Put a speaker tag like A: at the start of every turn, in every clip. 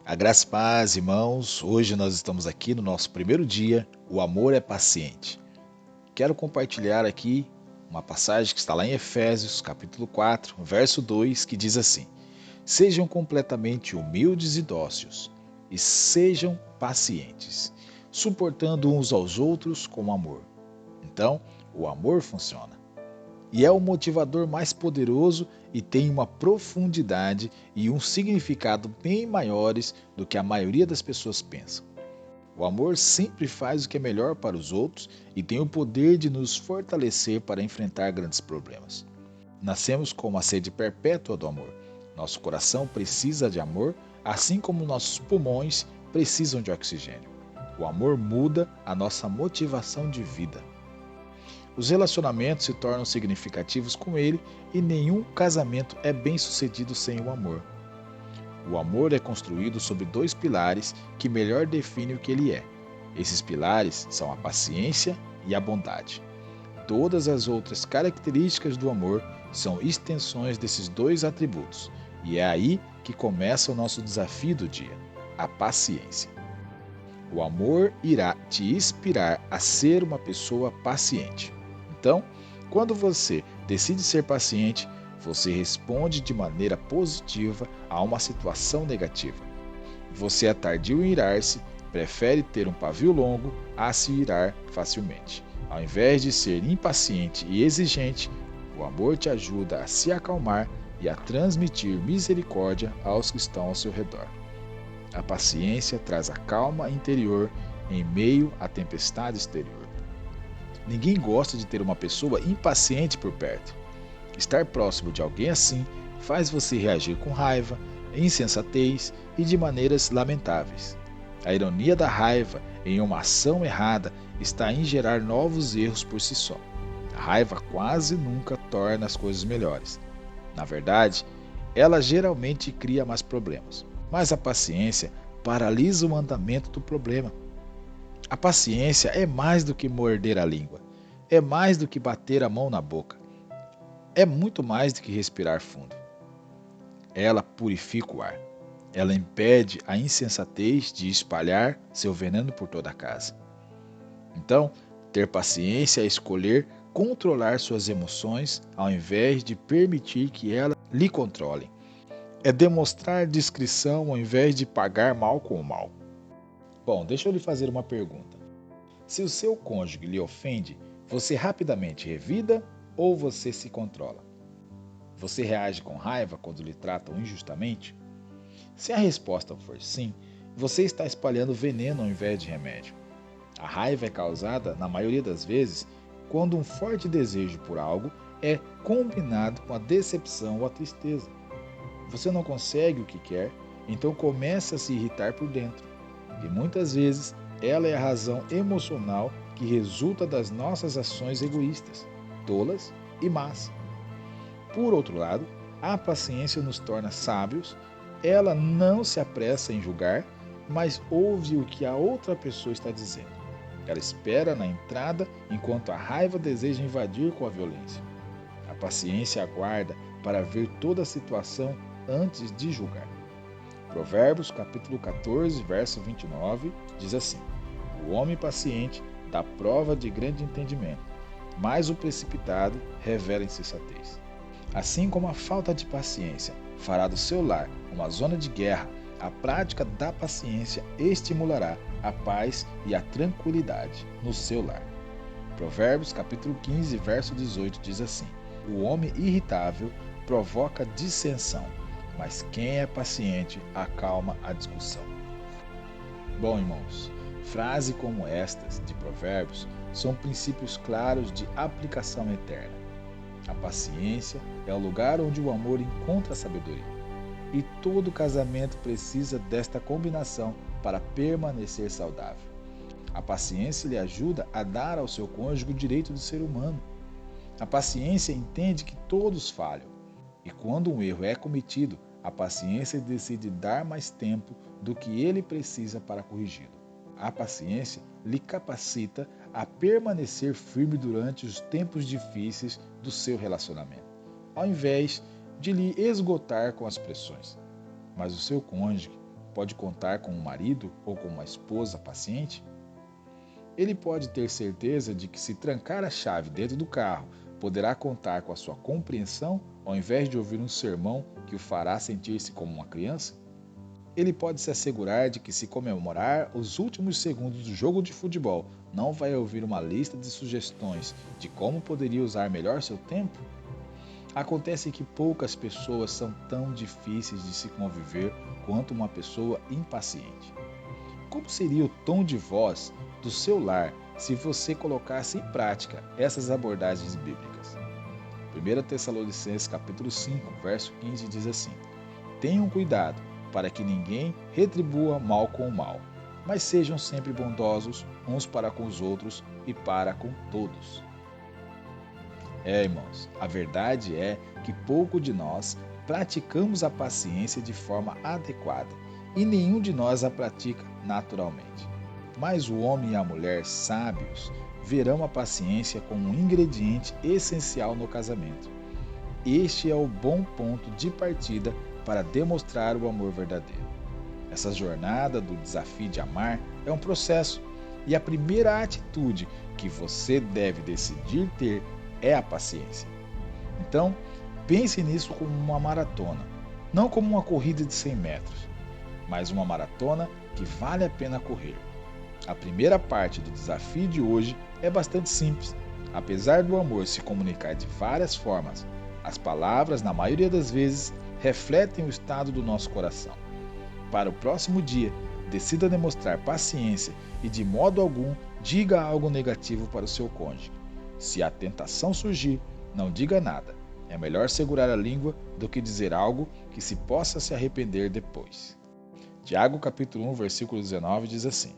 A: A graça e paz, irmãos, hoje nós estamos aqui no nosso primeiro dia, o amor é paciente. Quero compartilhar aqui uma passagem que está lá em Efésios, capítulo 4, verso 2, que diz assim: Sejam completamente humildes e dóceis, e sejam pacientes, suportando uns aos outros com amor. Então, o amor funciona. E é o motivador mais poderoso e tem uma profundidade e um significado bem maiores do que a maioria das pessoas pensam. O amor sempre faz o que é melhor para os outros e tem o poder de nos fortalecer para enfrentar grandes problemas. Nascemos com uma sede perpétua do amor. Nosso coração precisa de amor, assim como nossos pulmões precisam de oxigênio. O amor muda a nossa motivação de vida. Os relacionamentos se tornam significativos com ele e nenhum casamento é bem-sucedido sem o amor. O amor é construído sobre dois pilares que melhor definem o que ele é. Esses pilares são a paciência e a bondade. Todas as outras características do amor são extensões desses dois atributos, e é aí que começa o nosso desafio do dia, a paciência. O amor irá te inspirar a ser uma pessoa paciente. Então, quando você decide ser paciente, você responde de maneira positiva a uma situação negativa. Você é tardio em irar-se, prefere ter um pavio longo a se irar facilmente. Ao invés de ser impaciente e exigente, o amor te ajuda a se acalmar e a transmitir misericórdia aos que estão ao seu redor. A paciência traz a calma interior em meio à tempestade exterior. Ninguém gosta de ter uma pessoa impaciente por perto. Estar próximo de alguém assim faz você reagir com raiva, insensatez e de maneiras lamentáveis. A ironia da raiva em uma ação errada está em gerar novos erros por si só. A raiva quase nunca torna as coisas melhores. Na verdade, ela geralmente cria mais problemas. Mas a paciência paralisa o andamento do problema. A paciência é mais do que morder a língua, é mais do que bater a mão na boca, é muito mais do que respirar fundo. Ela purifica o ar, ela impede a insensatez de espalhar seu veneno por toda a casa. Então, ter paciência é escolher controlar suas emoções ao invés de permitir que elas lhe controlem. É demonstrar discrição ao invés de pagar mal com o mal. Bom, deixa eu lhe fazer uma pergunta. Se o seu cônjuge lhe ofende, você rapidamente revida ou você se controla? Você reage com raiva quando lhe tratam injustamente? Se a resposta for sim, você está espalhando veneno ao invés de remédio. A raiva é causada, na maioria das vezes, quando um forte desejo por algo é combinado com a decepção ou a tristeza. Você não consegue o que quer, então começa a se irritar por dentro. E muitas vezes ela é a razão emocional que resulta das nossas ações egoístas, tolas e más. Por outro lado, a paciência nos torna sábios, ela não se apressa em julgar, mas ouve o que a outra pessoa está dizendo. Ela espera na entrada enquanto a raiva deseja invadir com a violência. A paciência aguarda para ver toda a situação antes de julgar. Provérbios capítulo 14, verso 29, diz assim: O homem paciente dá prova de grande entendimento, mas o precipitado revela insensatez. Assim como a falta de paciência fará do seu lar uma zona de guerra, a prática da paciência estimulará a paz e a tranquilidade no seu lar. Provérbios capítulo 15, verso 18 diz assim: O homem irritável provoca dissensão, mas quem é paciente acalma a discussão. Bom, irmãos, frases como estas de Provérbios são princípios claros de aplicação eterna. A paciência é o lugar onde o amor encontra a sabedoria. E todo casamento precisa desta combinação para permanecer saudável. A paciência lhe ajuda a dar ao seu cônjuge o direito de ser humano. A paciência entende que todos falham. E quando um erro é cometido, a paciência decide dar mais tempo do que ele precisa para corrigi-lo. A paciência lhe capacita a permanecer firme durante os tempos difíceis do seu relacionamento, ao invés de lhe esgotar com as pressões. Mas o seu cônjuge pode contar com um marido ou com uma esposa paciente? Ele pode ter certeza de que, se trancar a chave dentro do carro, poderá contar com a sua compreensão ao invés de ouvir um sermão que o fará sentir-se como uma criança? Ele pode se assegurar de que, se comemorar os últimos segundos do jogo de futebol, não vai ouvir uma lista de sugestões de como poderia usar melhor seu tempo? Acontece que poucas pessoas são tão difíceis de se conviver quanto uma pessoa impaciente. Como seria o tom de voz do seu lar se você colocasse em prática essas abordagens bíblicas? 1 Tessalonicenses capítulo 5, verso 15 diz assim: Tenham cuidado para que ninguém retribua mal com o mal, mas sejam sempre bondosos uns para com os outros e para com todos. Irmãos, a verdade é que pouco de nós praticamos a paciência de forma adequada e nenhum de nós a pratica naturalmente. Mas o homem e a mulher sábios verão a paciência como um ingrediente essencial no casamento. Este é o bom ponto de partida para demonstrar o amor verdadeiro. Essa jornada do desafio de amar é um processo, e a primeira atitude que você deve decidir ter é a paciência. Então, pense nisso como uma maratona, não como uma corrida de 100 metros, mas uma maratona que vale a pena correr. A primeira parte do desafio de hoje é bastante simples. Apesar do amor se comunicar de várias formas, as palavras, na maioria das vezes, refletem o estado do nosso coração. Para o próximo dia, decida demonstrar paciência e, de modo algum, diga algo negativo para o seu cônjuge. Se a tentação surgir, não diga nada. É melhor segurar a língua do que dizer algo que se possa se arrepender depois. Tiago capítulo 1, versículo 19 diz assim: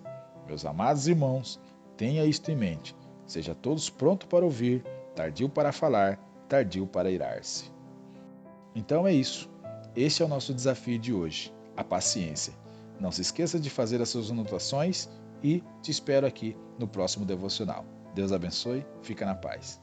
A: Meus amados irmãos, tenha isto em mente. Seja todos prontos para ouvir, tardio para falar, tardio para irar-se. Então é isso. Este é o nosso desafio de hoje, a paciência. Não se esqueça de fazer as suas anotações e te espero aqui no próximo devocional. Deus abençoe, fica na paz.